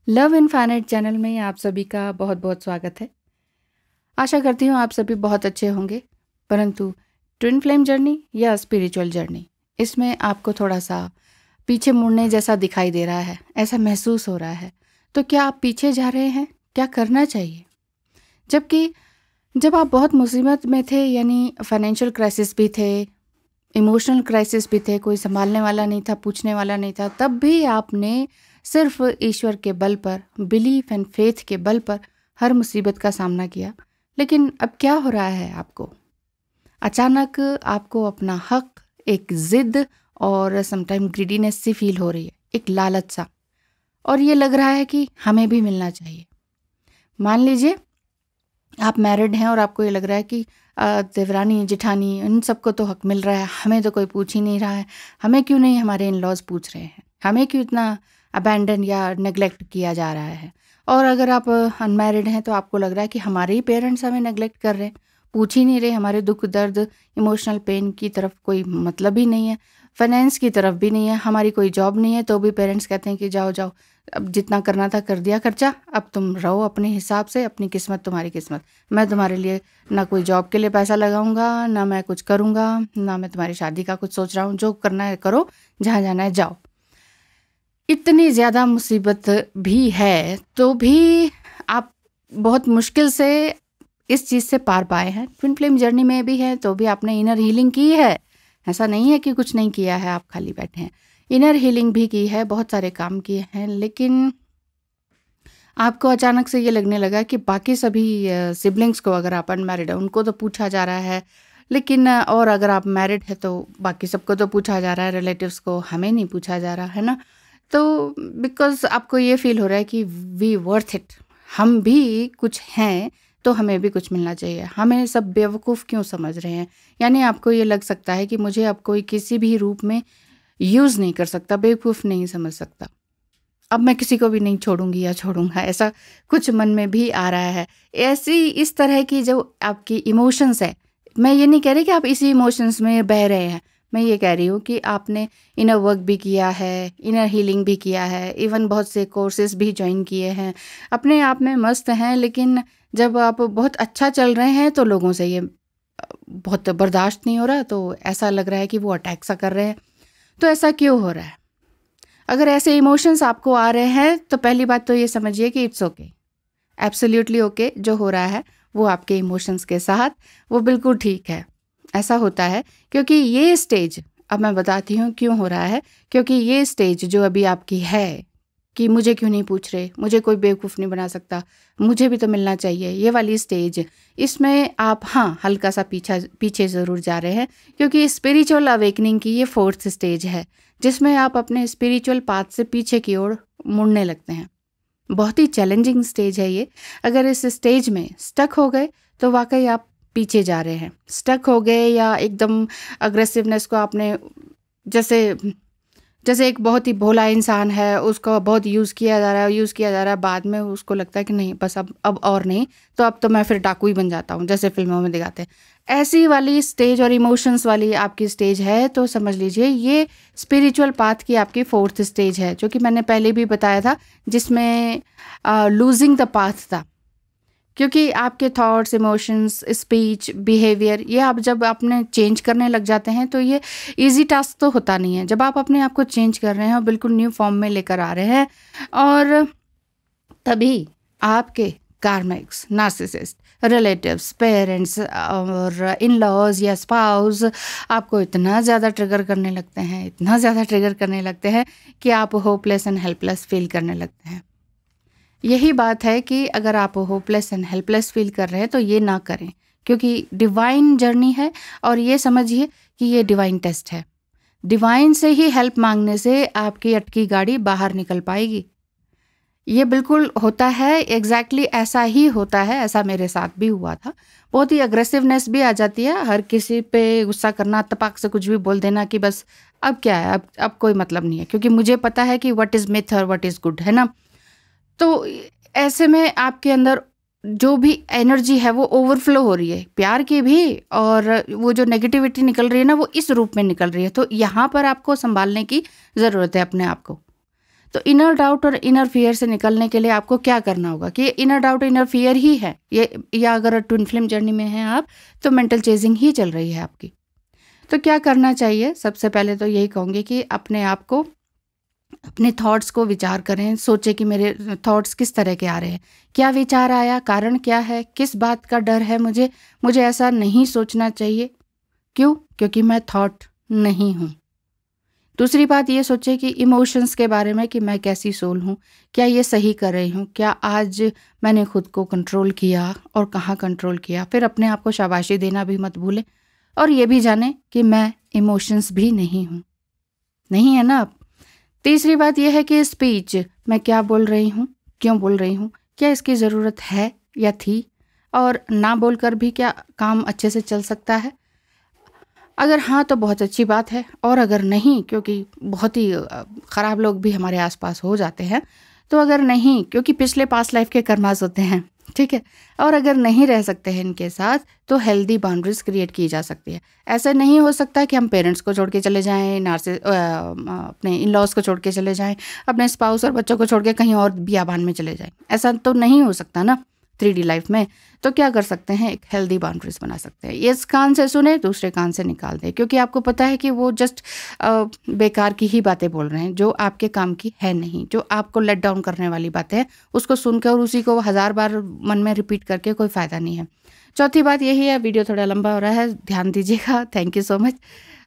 Love infinite channel में आप सभी का बहुत बहुत स्वागत है। आशा करती हूँ आप सभी बहुत अच्छे होंगे। परंतु ट्विन फ्लेम जर्नी या स्पिरिचुअल जर्नी, इसमें आपको थोड़ा सा पीछे मुड़ने जैसा दिखाई दे रहा है, ऐसा महसूस हो रहा है। तो क्या आप पीछे जा रहे हैं? क्या करना चाहिए? जबकि जब आप बहुत मुसीबत में थे, यानी फाइनेंशियल क्राइसिस भी थे, इमोशनल क्राइसिस भी थे, कोई संभालने वाला नहीं था, पूछने वाला नहीं था, तब भी आपने सिर्फ ईश्वर के बल पर, बिलीफ एंड फेथ के बल पर हर मुसीबत का सामना किया। लेकिन अब क्या हो रहा है आपको? अचानक आपको अपना हक, एक जिद और समटाइम ग्रीडीनेस सी फील हो रही है, एक लालच सा, और ये लग रहा है कि हमें भी मिलना चाहिए। मान लीजिए आप मैरिड हैं और आपको ये लग रहा है कि देवरानी जेठानी इन सबको तो हक मिल रहा है, हमें तो कोई पूछ ही नहीं रहा है। हमें क्यों नहीं हमारे इन लॉज पूछ रहे हैं? हमें क्यों इतना अबैंडन या नेग्लेक्ट किया जा रहा है? और अगर आप अनमैरिड हैं तो आपको लग रहा है कि हमारे ही पेरेंट्स हमें नेग्लेक्ट कर रहे हैं, पूछ ही नहीं रहे, हमारे दुख दर्द, इमोशनल पेन की तरफ कोई मतलब ही नहीं है, फाइनेंस की तरफ भी नहीं है, हमारी कोई जॉब नहीं है, तो भी पेरेंट्स कहते हैं कि जाओ जाओ, अब जितना करना था कर दिया खर्चा, अब तुम रहो अपने हिसाब से, अपनी किस्मत तुम्हारी किस्मत, मैं तुम्हारे लिए ना कोई जॉब के लिए पैसा लगाऊंगा, ना मैं कुछ करूंगा, ना मैं तुम्हारी शादी का कुछ सोच रहा हूँ, जो करना है करो, जहाँ जाना है जाओ। इतनी ज़्यादा मुसीबत भी है तो भी आप बहुत मुश्किल से इस चीज़ से पार पाए हैं। ट्विन फ्लेम जर्नी में भी है तो भी आपने इनर हीलिंग की है। ऐसा नहीं है कि कुछ नहीं किया है, आप खाली बैठे हैं। इनर हीलिंग भी की है, बहुत सारे काम किए हैं, लेकिन आपको अचानक से ये लगने लगा कि बाकी सभी सिबलिंग्स को, अगर आप अनमैरिड है उनको तो पूछा जा रहा है, लेकिन और अगर आप मैरिड है तो बाकी सबको तो पूछा जा रहा है, रिलेटिव्स को हमें नहीं पूछा जा रहा है ना। तो बिकॉज़ आपको ये फ़ील हो रहा है कि वी वर्थ इट, हम भी कुछ हैं, तो हमें भी कुछ मिलना चाहिए। हमें सब बेवकूफ़ क्यों समझ रहे हैं? यानी आपको ये लग सकता है कि मुझे अब कोई किसी भी रूप में यूज़ नहीं कर सकता, बेवकूफ़ नहीं समझ सकता। अब मैं किसी को भी नहीं छोड़ूँगी या छोड़ूँगा, ऐसा कुछ मन में भी आ रहा है। ऐसी इस तरह की जो आपकी इमोशंस है, मैं ये नहीं कह रही कि आप इसी इमोशंस में बह रहे हैं। मैं ये कह रही हूँ कि आपने इनर वर्क भी किया है, इनर हीलिंग भी किया है, इवन बहुत से कोर्सेज भी जॉइन किए हैं, अपने आप में मस्त हैं, लेकिन जब आप बहुत अच्छा चल रहे हैं तो लोगों से ये बहुत बर्दाश्त नहीं हो रहा, तो ऐसा लग रहा है कि वो अटैक सा कर रहे हैं। तो ऐसा क्यों हो रहा है? अगर ऐसे इमोशंस आपको आ रहे हैं तो पहली बात तो ये समझिए कि इट्स ओके, एब्सोल्युटली ओके। जो हो रहा है वो आपके इमोशंस के साथ, वो बिल्कुल ठीक है। ऐसा होता है क्योंकि ये स्टेज, अब मैं बताती हूँ क्यों हो रहा है। क्योंकि ये स्टेज जो अभी आपकी है कि मुझे क्यों नहीं पूछ रहे, मुझे कोई बेवकूफ़ नहीं बना सकता, मुझे भी तो मिलना चाहिए, ये वाली स्टेज, इसमें आप हाँ हल्का सा पीछे ज़रूर जा रहे हैं। क्योंकि स्पिरिचुअल अवेकनिंग की ये 4th स्टेज है, जिसमें आप अपने स्पिरिचुअल पाथ से पीछे की ओर मुड़ने लगते हैं। बहुत ही चैलेंजिंग स्टेज है ये। अगर इस स्टेज में स्टक हो गए तो वाकई आप पीछे जा रहे हैं। स्टक हो गए या एकदम अग्रेसिवनेस को आपने, जैसे जैसे एक बहुत ही भोला इंसान है, उसको बहुत यूज़ किया जा रहा है, बाद में उसको लगता है कि नहीं बस अब और नहीं, तो अब तो मैं फिर डाकू ही बन जाता हूँ, जैसे फिल्मों में दिखाते हैं। ऐसी वाली स्टेज और इमोशंस वाली आपकी स्टेज है तो समझ लीजिए ये स्पिरिचुअल पाथ की आपकी 4th स्टेज है, जो कि मैंने पहले भी बताया था, जिसमें लूजिंग द पाथ था। क्योंकि आपके थॉट्स, इमोशंस, स्पीच, बिहेवियर, ये आप जब आपने चेंज करने लग जाते हैं तो ये इजी टास्क तो होता नहीं है। जब आप अपने आप को चेंज कर रहे हैं और बिल्कुल न्यू फॉर्म में लेकर आ रहे हैं, और तभी आपके कार्मिक्स, नार्सिसिस्ट, रिलेटिव्स, पेरेंट्स और इन लॉज या स्पाउस आपको इतना ज़्यादा ट्रिगर करने लगते हैं, इतना ज़्यादा ट्रिगर करने लगते हैं कि आप होपलेस एंड हेल्पलेस फील करने लगते हैं। यही बात है कि अगर आप होपलेस एंड हेल्पलेस फील कर रहे हैं तो ये ना करें, क्योंकि डिवाइन जर्नी है, और ये समझिए कि ये डिवाइन टेस्ट है। डिवाइन से ही हेल्प मांगने से आपकी अटकी गाड़ी बाहर निकल पाएगी। ये बिल्कुल होता है, एग्जैक्टली ऐसा ही होता है। ऐसा मेरे साथ भी हुआ था। बहुत ही अग्रेसिवनेस भी आ जाती है, हर किसी पे गुस्सा करना, तपाक से कुछ भी बोल देना कि बस अब क्या है, अब कोई मतलब नहीं है, क्योंकि मुझे पता है कि व्हाट इज़ मिथ और व्हाट इज़ गुड, है ना। तो ऐसे में आपके अंदर जो भी एनर्जी है वो ओवरफ्लो हो रही है, प्यार की भी, और वो जो नेगेटिविटी निकल रही है ना, वो इस रूप में निकल रही है। तो यहाँ पर आपको संभालने की ज़रूरत है अपने आप को। तो इनर डाउट और इनर फियर से निकलने के लिए आपको क्या करना होगा कि इनर डाउट इनर फियर ही है ये, या अगर ट्विन फ्लेम जर्नी में हैं आप तो मेंटल चेजिंग ही चल रही है आपकी। तो क्या करना चाहिए? सबसे पहले तो यही कहूँगी कि अपने आप को, अपने थॉट्स को विचार करें, सोचें कि मेरे थॉट्स किस तरह के आ रहे हैं, क्या विचार आया, कारण क्या है, किस बात का डर है मुझे ऐसा नहीं सोचना चाहिए। क्यों? क्योंकि मैं थॉट नहीं हूँ। दूसरी बात ये सोचें कि इमोशंस के बारे में कि मैं कैसी सोल हूँ, क्या ये सही कर रही हूँ, क्या आज मैंने खुद को कंट्रोल किया और कहाँ कंट्रोल किया। फिर अपने आप को शाबाशी देना भी मत भूलें और ये भी जानें कि मैं इमोशंस भी नहीं हूँ, नहीं है ना आप। तीसरी बात यह है कि स्पीच, मैं क्या बोल रही हूँ, क्यों बोल रही हूँ, क्या इसकी ज़रूरत है या थी, और ना बोलकर भी क्या काम अच्छे से चल सकता है। अगर हाँ तो बहुत अच्छी बात है, और अगर नहीं, क्योंकि बहुत ही ख़राब लोग भी हमारे आसपास हो जाते हैं, तो अगर नहीं, क्योंकि पिछले पास्ट लाइफ के कर्मास होते हैं, ठीक है, और अगर नहीं रह सकते हैं इनके साथ तो हेल्दी बाउंड्रीज क्रिएट की जा सकती है। ऐसा नहीं हो सकता कि हम पेरेंट्स को छोड़ के चले जाएं, अपने इन लॉज को छोड़ के चले जाएं, अपने स्पाउस और बच्चों को छोड़ के कहीं और बियाबान में चले जाएं। ऐसा तो नहीं हो सकता ना 3D लाइफ में। तो क्या कर सकते हैं, एक हेल्दी बाउंड्रीज बना सकते हैं। इस कान से सुने, दूसरे कान से निकाल दें, क्योंकि आपको पता है कि वो जस्ट बेकार की ही बातें बोल रहे हैं जो आपके काम की है नहीं, जो आपको लेट डाउन करने वाली बातें हैं, उसको सुनकर और उसी को 1000 बार मन में रिपीट करके कोई फ़ायदा नहीं है। चौथी बात यही है, वीडियो थोड़ा लंबा हो रहा है, ध्यान दीजिएगा, थैंक यू सो मच,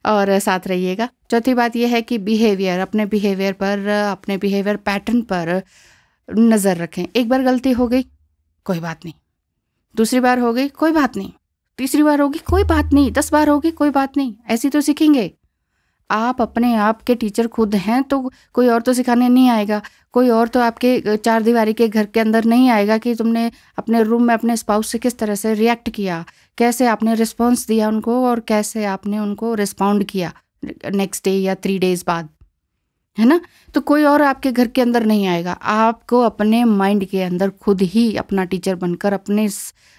और साथ रहिएगा। चौथी बात यह है कि बिहेवियर, अपने बिहेवियर पर, अपने बिहेवियर पैटर्न पर नज़र रखें। एक बार गलती हो गई, कोई बात नहीं, दूसरी बार हो गई, कोई बात नहीं, तीसरी बार होगी, कोई बात नहीं, 10 बार होगी, कोई बात नहीं, ऐसी तो सीखेंगे। आप अपने आप के टीचर खुद हैं, तो कोई और तो सिखाने नहीं आएगा, कोई और तो आपके 4 दीवारी के घर के अंदर नहीं आएगा कि तुमने अपने रूम में अपने स्पाउस से किस तरह से रिएक्ट किया, कैसे आपने रिस्पॉन्स दिया उनको, और कैसे आपने उनको रिस्पॉन्ड किया नेक्स्ट डे या 3 डेज बाद, है ना। तो कोई और आपके घर के अंदर नहीं आएगा, आपको अपने माइंड के अंदर खुद ही अपना टीचर बनकर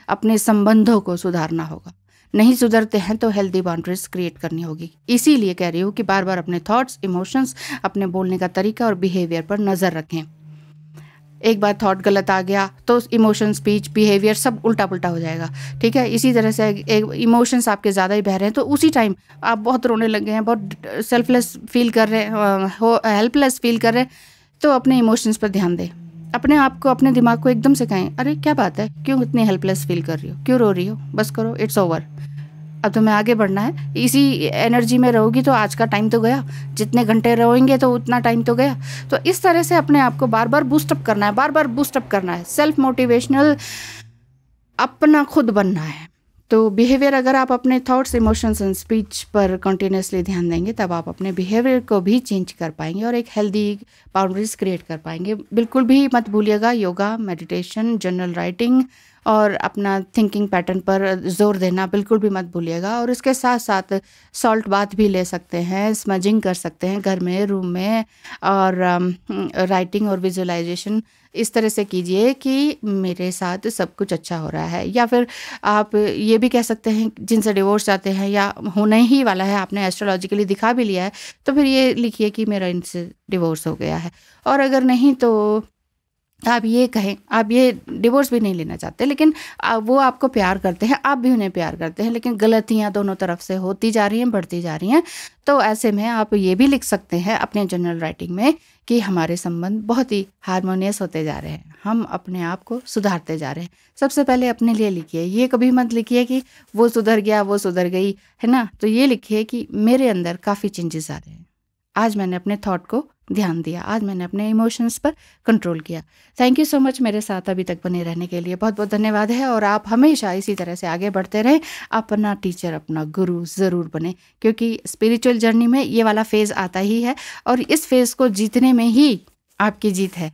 अपने संबंधों को सुधारना होगा। नहीं सुधरते हैं तो हेल्दी बाउंड्रीज क्रिएट करनी होगी। इसीलिए कह रही हूँ कि बार बार अपने थॉट्स, इमोशंस, अपने बोलने का तरीका और बिहेवियर पर नज़र रखें। एक बार थॉट गलत आ गया तो इमोशन, स्पीच, बिहेवियर सब उल्टा पुल्टा हो जाएगा, ठीक है। इसी तरह से एक इमोशंस आपके ज़्यादा ही बह रहे हैं तो उसी टाइम आप बहुत रोने लग गए हैं, बहुत सेल्फलेस फील कर रहे हैं, हेल्पलेस फील कर रहे हैं, तो अपने इमोशंस पर ध्यान दें। अपने आप को, अपने दिमाग को एकदम से कहें, अरे क्या बात है, क्यों इतनी हेल्पलेस फील कर रही हो, क्यों रो रही हो, बस करो, इट्स ओवर, अब तुम्हें आगे बढ़ना है। इसी एनर्जी में रहोगी तो आज का टाइम तो गया, जितने घंटे रहोगे तो उतना टाइम तो गया। तो इस तरह से अपने आप को बार बार बूस्टअप करना है, बार बार बूस्टअप करना है, सेल्फ मोटिवेशनल अपना खुद बनना है। तो बिहेवियर, अगर आप अपने थॉट्स, इमोशंस एंड स्पीच पर कंटिन्यूसली ध्यान देंगे तब आप अपने बिहेवियर को भी चेंज कर पाएंगे और एक हेल्दी बाउंड्रीज क्रिएट कर पाएंगे। बिल्कुल भी मत भूलिएगा योगा, मेडिटेशन, जर्नल राइटिंग और अपना थिंकिंग पैटर्न पर जोर देना बिल्कुल भी मत भूलिएगा। और इसके साथ साथ सॉल्ट बाथ भी ले सकते हैं, स्मजिंग कर सकते हैं घर में, रूम में, और राइटिंग और विजुअलाइजेशन इस तरह से कीजिए कि मेरे साथ सब कुछ अच्छा हो रहा है। या फिर आप ये भी कह सकते हैं, जिनसे डिवोर्स चाहते हैं या होने ही वाला है, आपने एस्ट्रोलॉजिकली दिखा भी लिया है, तो फिर ये लिखिए कि मेरा इनसे डिवोर्स हो गया है। और अगर नहीं तो आप ये कहें, आप ये डिवोर्स भी नहीं लेना चाहते, लेकिन वो आपको प्यार करते हैं, आप भी उन्हें प्यार करते हैं, लेकिन गलतियां दोनों तरफ से होती जा रही हैं, बढ़ती जा रही हैं। तो ऐसे में आप ये भी लिख सकते हैं अपने जर्नल राइटिंग में कि हमारे संबंध बहुत ही हारमोनियस होते जा रहे हैं, हम अपने आप को सुधारते जा रहे हैं। सबसे पहले अपने लिए लिखिए, ये कभी मत लिखिए कि वो सुधर गया, वो सुधर गई, है ना। तो ये लिखिए कि मेरे अंदर काफ़ी चेंजेस आ रहे हैं, आज मैंने अपने थॉट को ध्यान दिया, आज मैंने अपने इमोशंस पर कंट्रोल किया। थैंक यू सो मच मेरे साथ अभी तक बने रहने के लिए, बहुत बहुत धन्यवाद है। और आप हमेशा इसी तरह से आगे बढ़ते रहें, अपना टीचर, अपना गुरु ज़रूर बने, क्योंकि स्पिरिचुअल जर्नी में ये वाला फेज़ आता ही है और इस फेज़ को जीतने में ही आपकी जीत है।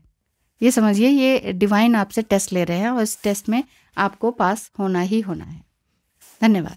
ये समझिए, ये डिवाइन आपसे टेस्ट ले रहे हैं और इस टेस्ट में आपको पास होना ही होना है। धन्यवाद।